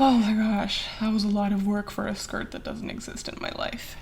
Oh my gosh, that was a lot of work for a skirt that doesn't exist in my life.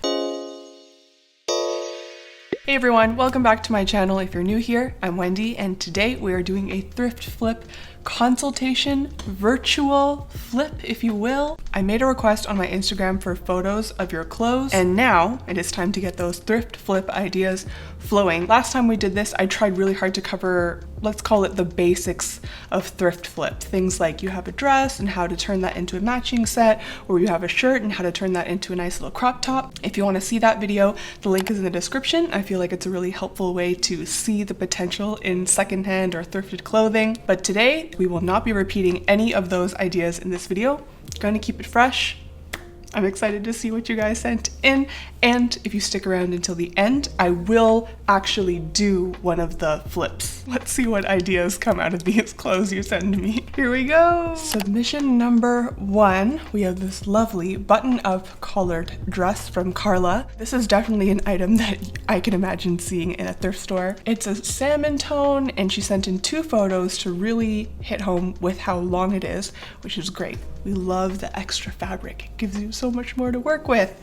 Hey everyone, welcome back to my channel. If you're new here, I'm Wendy, and today we are doing a thrift flip consultation, virtual flip, if you will. I made a request on my Instagram for photos of your clothes, and now it is time to get those thrift flip ideas flowing. Last time we did this, I tried really hard to cover, let's call it the basics of thrift flip. Things like you have a dress and how to turn that into a matching set, or you have a shirt and how to turn that into a nice little crop top. If you want to see that video, the link is in the description. I feel like it's a really helpful way to see the potential in secondhand or thrifted clothing. But today, we will not be repeating any of those ideas in this video. Going to keep it fresh. I'm excited to see what you guys sent in, and if you stick around until the end, I will actually do one of the flips. Let's see what ideas come out of these clothes you send me. Here we go. Submission number 1. We have this lovely button-up collared dress from Carla. This is definitely an item that I can imagine seeing in a thrift store. It's a salmon tone, and she sent in 2 photos to really hit home with how long it is, which is great. We love the extra fabric. It gives you so much more to work with.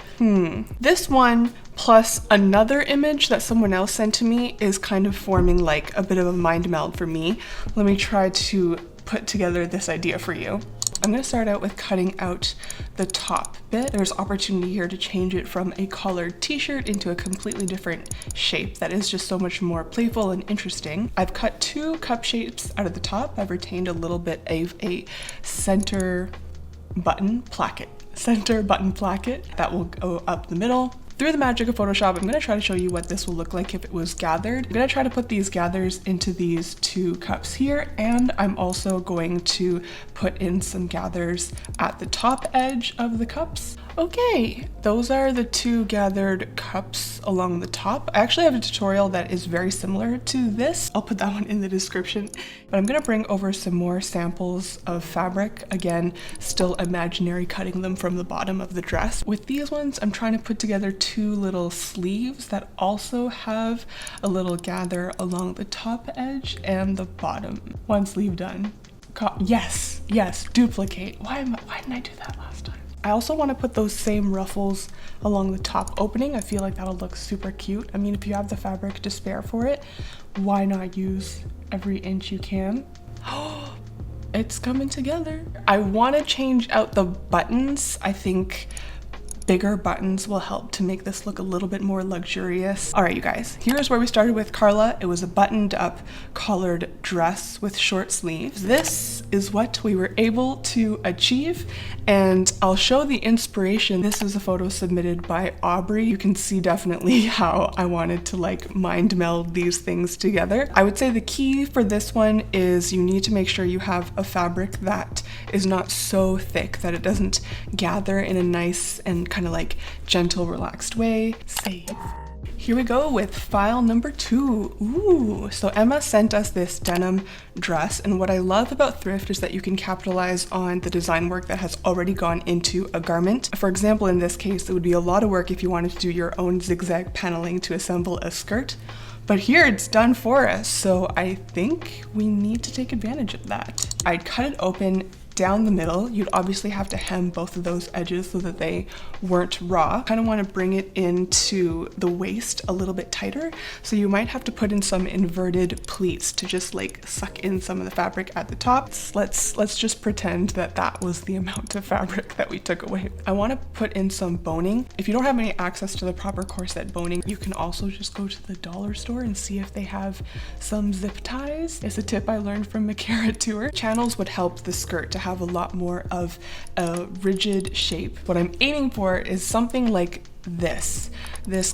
This one plus another image that someone else sent to me is kind of forming like a bit of a mind meld for me. Let me try to put together this idea for you. I'm going to start out with cutting out the top bit. There's opportunity here to change it from a collared t-shirt into a completely different shape that is just so much more playful and interesting. I've cut 2 cup shapes out of the top. I've retained a little bit of a center button placket that will go up the middle. Through the magic of Photoshop, I'm going to try to show you what this will look like if it was gathered. I'm going to try to put these gathers into these 2 cups here, and I'm also going to put in some gathers at the top edge of the cups. Okay, those are the 2 gathered cups along the top. I actually have a tutorial that is very similar to this. I'll put that one in the description. But I'm going to bring over some more samples of fabric. Again, still imaginary cutting them from the bottom of the dress. With these ones, I'm trying to put together 2 little sleeves that also have a little gather along the top edge and the bottom. 1 sleeve done. Yes, duplicate. Why didn't I do that last time? I also want to put those same ruffles along the top opening. I feel like that'll look super cute. I mean, if you have the fabric to spare for it, why not use every inch you can? Oh, it's coming together. I want to change out the buttons. I think bigger buttons will help to make this look a little bit more luxurious. All right, you guys, here's where we started with Carla. It was a buttoned up collared dress with short sleeves. This is what we were able to achieve, and I'll show the inspiration. This is a photo submitted by Aubrey. You can see definitely how I wanted to like mind meld these things together. I would say the key for this one is you need to make sure you have a fabric that is not so thick that it doesn't gather in a nice and kind of like gentle, relaxed way. Save. Here we go with file number 2. Ooh, so Emma sent us this denim dress, and what I love about thrift is that you can capitalize on the design work that has already gone into a garment. For example, in this case, it would be a lot of work if you wanted to do your own zigzag paneling to assemble a skirt. But here it's done for us, so I think we need to take advantage of that. I'd cut it open down the middle. You'd obviously have to hem both of those edges so that they weren't raw. Kind of want to bring it into the waist a little bit tighter, so you might have to put in some inverted pleats to just like suck in some of the fabric at the top. Let's just pretend that that was the amount of fabric that we took away. I want to put in some boning. If you don't have any access to the proper corset boning, you can also just go to the dollar store and see if they have some zip ties. It's a tip I learned from Makara Tour. Channels would help the skirt to have a lot more of a rigid shape. What I'm aiming for is something like this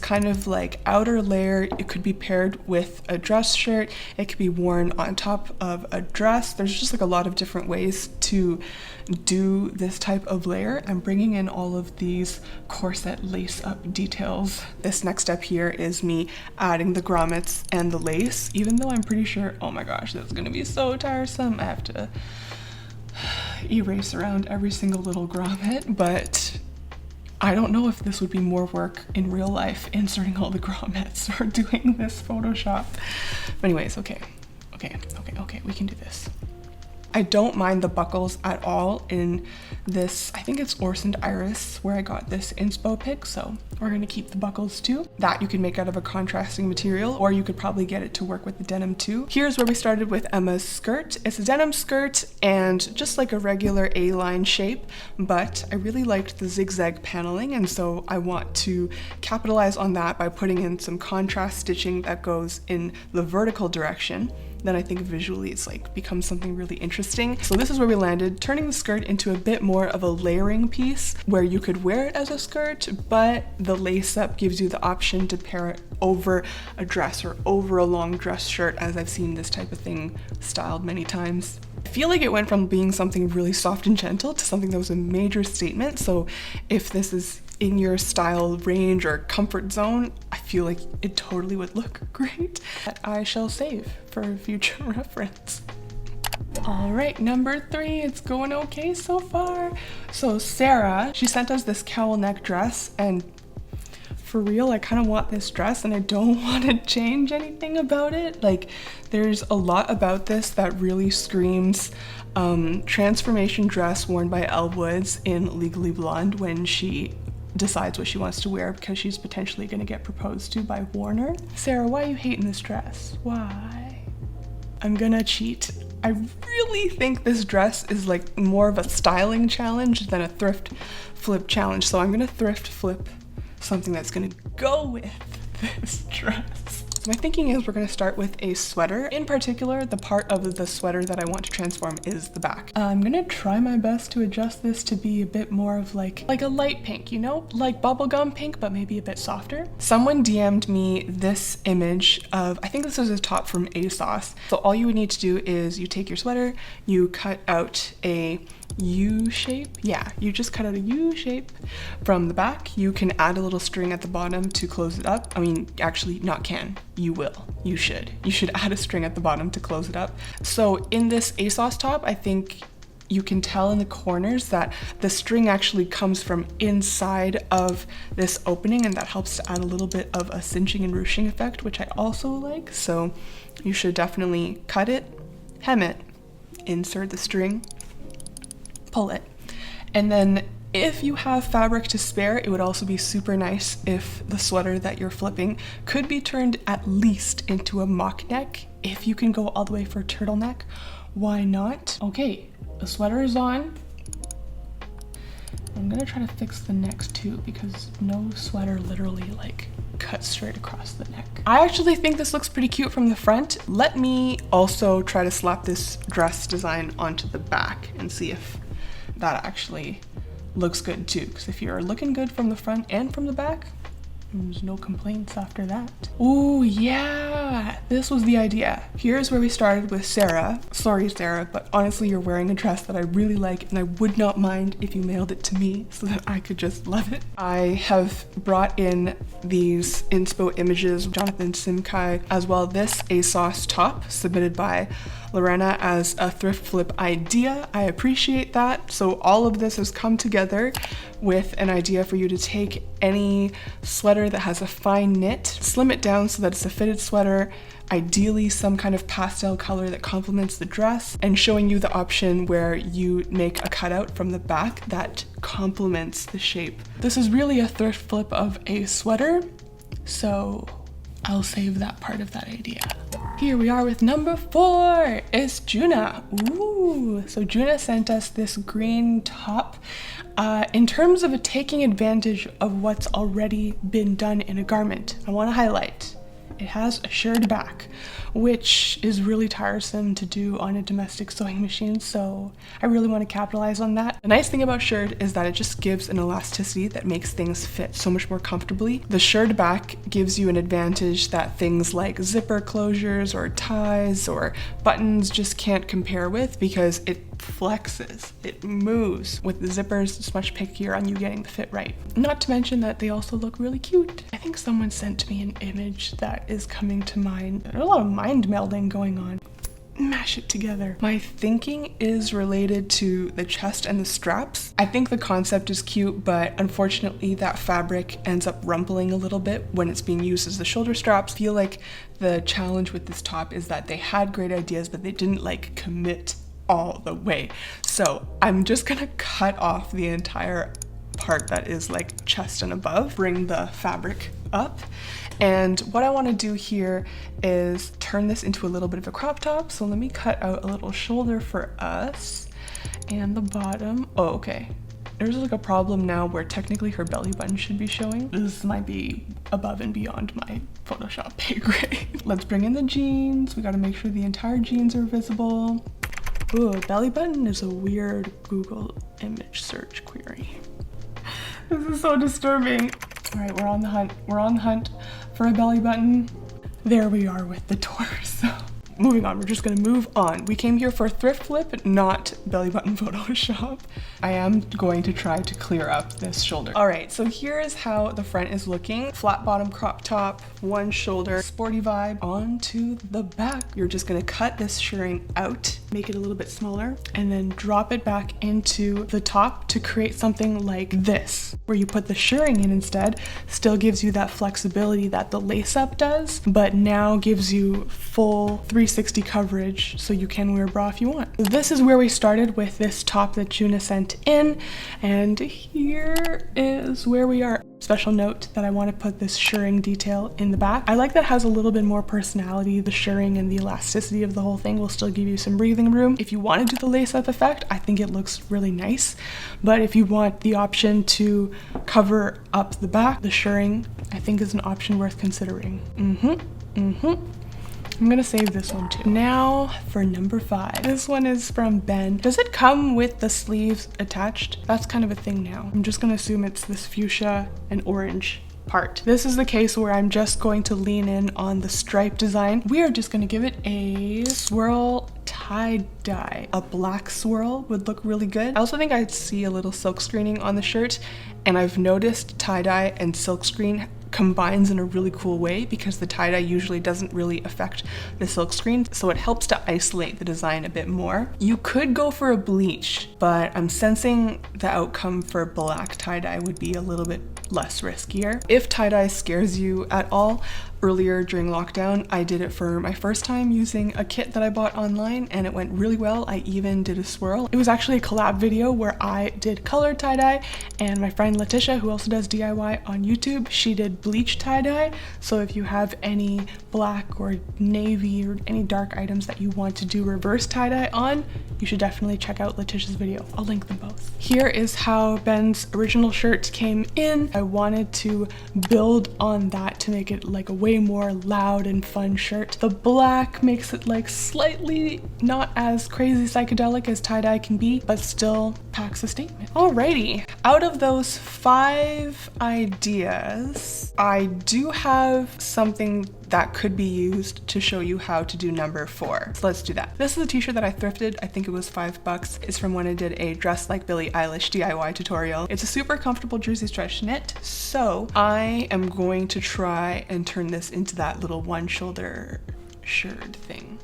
kind of like outer layer. It could be paired with a dress shirt, it could be worn on top of a dress. There's just like a lot of different ways to do this type of layer. I'm bringing in all of these corset lace up details. This next step here is me adding the grommets and the lace, even though I'm pretty sure, oh my gosh, this is gonna be so tiresome. I have to erase around every single little grommet, but I don't know if this would be more work in real life, inserting all the grommets or doing this Photoshop. But anyways, okay, we can do this. I don't mind the buckles at all in this, I think it's Orsoned Iris where I got this inspo pick, so we're gonna keep the buckles too. That you can make out of a contrasting material, or you could probably get it to work with the denim too. Here's where we started with Emma's skirt. It's a denim skirt and just like a regular A-line shape, but I really liked the zigzag paneling, and so I want to capitalize on that by putting in some contrast stitching that goes in the vertical direction. Then I think visually it's like becomes something really interesting. So this is where we landed, turning the skirt into a bit more of a layering piece where you could wear it as a skirt, but the lace up gives you the option to pair it over a dress or over a long dress shirt, as I've seen this type of thing styled many times. I feel like it went from being something really soft and gentle to something that was a major statement. So if this is in your style range or comfort zone, I feel like it totally would look great. That I shall save for future reference. All right, number 3, it's going okay so far. So Sarah, she sent us this cowl neck dress, and for real, I kind of want this dress and I don't want to change anything about it. Like, there's a lot about this that really screams transformation dress worn by Elle Woods in Legally Blonde when she decides what she wants to wear because she's potentially going to get proposed to by Warner. Sarah, why are you hating this dress? Why? I'm gonna cheat. I really think this dress is like more of a styling challenge than a thrift flip challenge. So I'm gonna thrift flip something that's gonna go with this dress. My thinking is we're gonna start with a sweater. In particular, the part of the sweater that I want to transform is the back. I'm gonna try my best to adjust this to be a bit more of like a light pink, you know? Like bubblegum pink, but maybe a bit softer. Someone DM'd me this image of, I think this is a top from ASOS. So all you would need to do is you take your sweater, you cut out a U shape. Yeah, you just cut out a U shape from the back. You can add a little string at the bottom to close it up. I mean, actually not can, you will, you should add a string at the bottom to close it up. So in this ASOS top, I think you can tell in the corners that the string actually comes from inside of this opening, and that helps to add a little bit of a cinching and ruching effect, which I also like. So you should definitely cut it, hem it, insert the string, pull it. And then if you have fabric to spare, it would also be super nice if the sweater that you're flipping could be turned at least into a mock neck. If you can go all the way for a turtleneck, why not? Okay, the sweater is on. I'm gonna try to fix the necks too, because no sweater literally like cuts straight across the neck. I actually think this looks pretty cute from the front. Let me also try to slap this dress design onto the back and see if that actually looks good too, because if you're looking good from the front and from the back, there's no complaints after that. Oh yeah, this was the idea. Here's where we started with Sarah. Sorry Sarah, but honestly you're wearing a dress that I really like, and I would not mind if you mailed it to me so that I could just love it. I have brought in these inspo images, Jonathan Simkai, as well this ASOS top submitted by Lorena as a thrift flip idea. I appreciate that. So all of this has come together with an idea for you to take any sweater that has a fine knit, slim it down so that it's a fitted sweater, ideally some kind of pastel color that complements the dress, and showing you the option where you make a cutout from the back that complements the shape. This is really a thrift flip of a sweater, so I'll save that part of that idea. Here we are with number 4. It's Juna. Ooh, so Juna sent us this green top. In terms of taking advantage of what's already been done in a garment, I want to highlight it has a shirred back, which is really tiresome to do on a domestic sewing machine, so I really want to capitalize on that. The nice thing about shirred is that it just gives an elasticity that makes things fit so much more comfortably. The shirred back gives you an advantage that things like zipper closures or ties or buttons just can't compare with, because it flexes, it moves. With the zippers, it's much pickier on you getting the fit right. Not to mention that they also look really cute. I think someone sent me an image that is coming to mind. There's a lot of mind melding going on. Mash it together. My thinking is related to the chest and the straps. I think the concept is cute, but unfortunately that fabric ends up rumpling a little bit when it's being used as the shoulder straps. I feel like the challenge with this top is that they had great ideas, but they didn't like commit all the way. So I'm just gonna cut off the entire part that is like chest and above, bring the fabric up. And what I want to do here is turn this into a little bit of a crop top. So let me cut out a little shoulder for us and the bottom. Oh, okay. There's like a problem now where technically her belly button should be showing. This might be above and beyond my Photoshop pay grade. Let's bring in the jeans. We got to make sure the entire jeans are visible. Ooh, belly button is a weird Google image search query. This is so disturbing. All right, we're on the hunt. We're on the hunt for a belly button. There we are with the torso. Moving on, we're just gonna move on. We came here for thrift flip, not belly button Photoshop. I am going to try to clear up this shoulder. All right, so here is how the front is looking. Flat bottom crop top, one shoulder, sporty vibe. Onto the back. You're just gonna cut this shirring out, make it a little bit smaller, and then drop it back into the top to create something like this, where you put the shirring in instead. Still gives you that flexibility that the lace up does, but now gives you full 360 coverage, so you can wear a bra if you want. This is where we started with this top that Juna sent in, and here is where we are. Special note that I want to put this shirring detail in the back. I like that it has a little bit more personality. The shirring and the elasticity of the whole thing will still give you some breathing room. If you want to do the lace up effect, I think it looks really nice. But if you want the option to cover up the back, the shirring, I think is an option worth considering. I'm gonna save this one too. Now for number 5. This one is from Ben. Does it come with the sleeves attached? That's kind of a thing now. I'm just gonna assume it's this fuchsia and orange part. This is the case where I'm just going to lean in on the stripe design. We are just gonna give it a swirl tie-dye. A black swirl would look really good. I also think I'd see a little silk screening on the shirt, and I've noticed tie-dye and silk screen combines in a really cool way because the tie-dye usually doesn't really affect the silk screen, so it helps to isolate the design a bit more. You could go for a bleach, but I'm sensing the outcome for black tie-dye would be a little bit less riskier. If tie-dye scares you at all, earlier during lockdown, I did it for my first time using a kit that I bought online, and it went really well. I even did a swirl. It was actually a collab video where I did colored tie-dye, and my friend Letitia, who also does DIY on YouTube, she did bleach tie-dye. So if you have any black or navy or any dark items that you want to do reverse tie-dye on, you should definitely check out Letitia's video. I'll link them both. Here is how Ben's original shirt came in. I wanted to build on that to make it like a way more loud and fun shirt. The black makes it like slightly not as crazy psychedelic as tie-dye can be, but still packs a statement. Alrighty, out of those 5 ideas, I do have something that could be used to show you how to do number 4. So let's do that. This is a t-shirt that I thrifted. I think it was $5. It's from when I did a Dress Like Billie Eilish DIY tutorial. It's a super comfortable jersey stretch knit, so I am going to try and turn this into that little one shoulder shirred thing.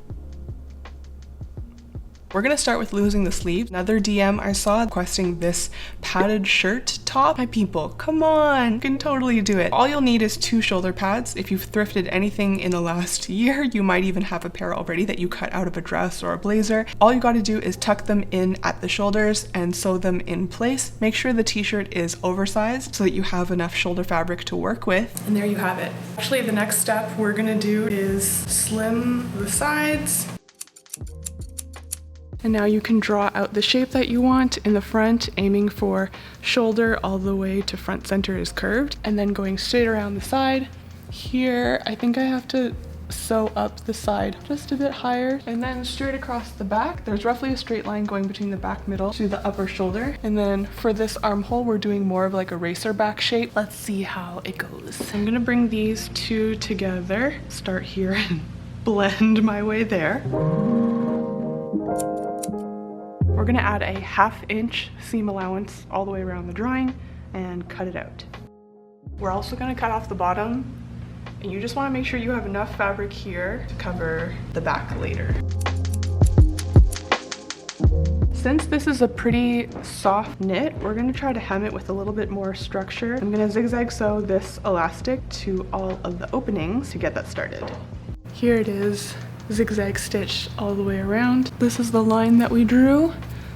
We're gonna start with losing the sleeve. Another DM I saw requesting this padded shirt top. My people, come on, you can totally do it. All you'll need is 2 shoulder pads. If you've thrifted anything in the last year, you might even have a pair already that you cut out of a dress or a blazer. All you gotta do is tuck them in at the shoulders and sew them in place. Make sure the t-shirt is oversized so that you have enough shoulder fabric to work with. And there you have it. Actually, the next step we're gonna do is slim the sides. And now you can draw out the shape that you want in the front, aiming for shoulder all the way to front center is curved, and then going straight around the side. Here, I think I have to sew up the side just a bit higher, and then straight across the back. There's roughly a straight line going between the back middle to the upper shoulder. And then for this armhole, we're doing more of like a racer back shape. Let's see how it goes. I'm gonna bring these 2 together, start here and blend my way there. We're gonna add a 1/2 inch seam allowance all the way around the drawing and cut it out. We're also gonna cut off the bottom, and you just wanna make sure you have enough fabric here to cover the back later. Since this is a pretty soft knit, we're gonna try to hem it with a little bit more structure. I'm gonna zigzag sew this elastic to all of the openings to get that started. Here it is zigzag stitch all the way around. This is the line that we drew.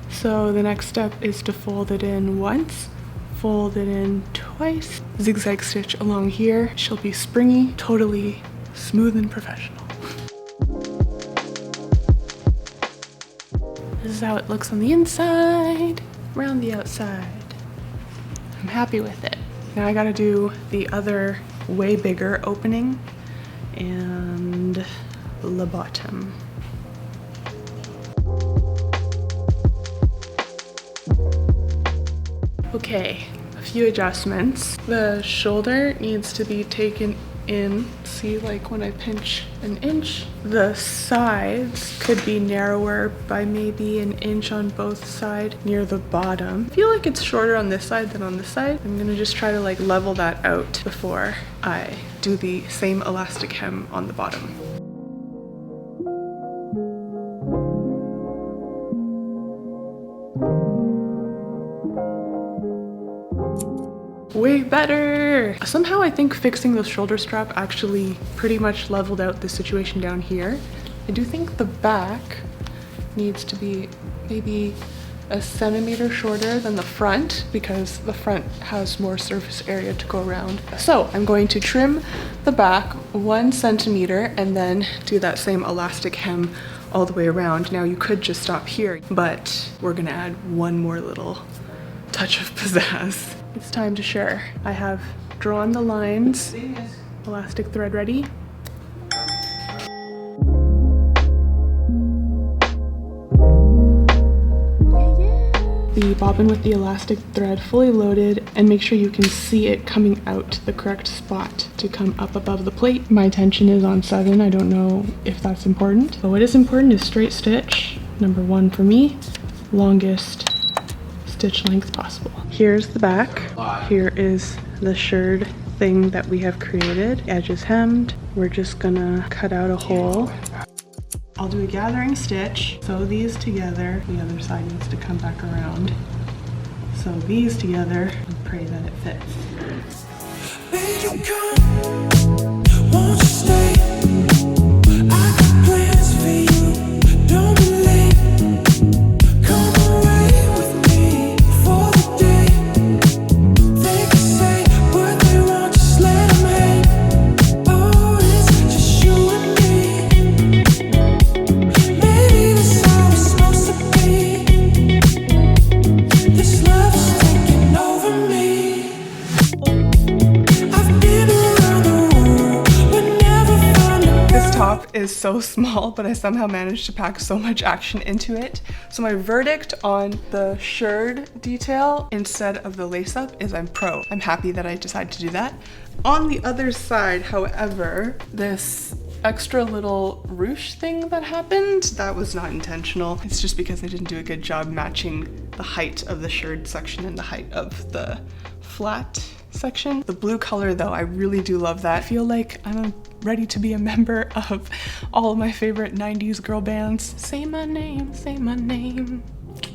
So the next step is to fold it in once, fold it in twice, zigzag stitch along here. She'll be springy, totally smooth and professional. This is how it looks on the inside, around the outside. I'm happy with it. Now I gotta do the other way bigger opening and the bottom. Okay, a few adjustments. The shoulder needs to be taken in, see, like when I pinch an inch. The sides could be narrower by maybe an inch on both sides near the bottom. I feel like it's shorter on this side than on this side. I'm gonna just try to like level that out before I do the same elastic hem on the bottom. Way better! Somehow I think fixing the shoulder strap actually pretty much leveled out the situation down here. I do think the back needs to be maybe a centimeter shorter than the front because the front has more surface area to go around. So I'm going to trim the back 1 centimeter and then do that same elastic hem all the way around. Now you could just stop here, but we're gonna add one more little touch of pizzazz. It's time to shirr. I have drawn the lines, elastic thread ready. The bobbin with the elastic thread fully loaded, and make sure you can see it coming out the correct spot to come up above the plate. My tension is on 7. I don't know if that's important, but what is important is straight stitch. Number 1 for me, longest stitch length possible. Here's the back. Here is the shirred thing that we have created. Edge is hemmed. We're just gonna cut out a hole. I'll do a gathering stitch, sew these together. The other side needs to come back around. Sew these together and pray that it fits. Baby, come, won't you stay? I got plans for you, don't be late. Come away with me for the day. They can say what they want, just let them hate. Oh, it's just you and me. Maybe this is how it's supposed to be. This love is taking over me. I've been around the world, but never found a girl. This top is so small, but I somehow managed to pack so much action into it. So my verdict on the shirred detail instead of the lace up is I'm pro. I'm happy that I decided to do that. On the other side, however, this extra little ruche thing that happened, that was not intentional. It's just because I didn't do a good job matching the height of the shirred section and the height of the flat section. The blue color though, I really do love that. I feel like I'm ready to be a member of all of my favorite 90s girl bands. Say my name, say my name.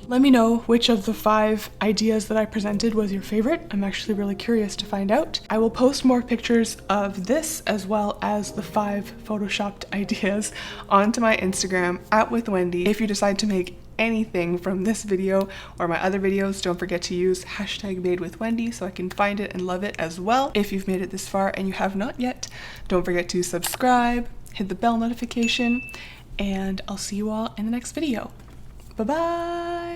Let me know which of the 5 ideas that I presented was your favorite. I'm actually really curious to find out. I will post more pictures of this as well as the 5 photoshopped ideas onto my Instagram @WITHWENDY. If you decide to make anything from this video or my other videos, don't forget to use #MadeWithWendy so I can find it and love it as well. If you've made it this far and you have not yet, don't forget to subscribe, hit the bell notification, and I'll see you all in the next video. Bye-bye!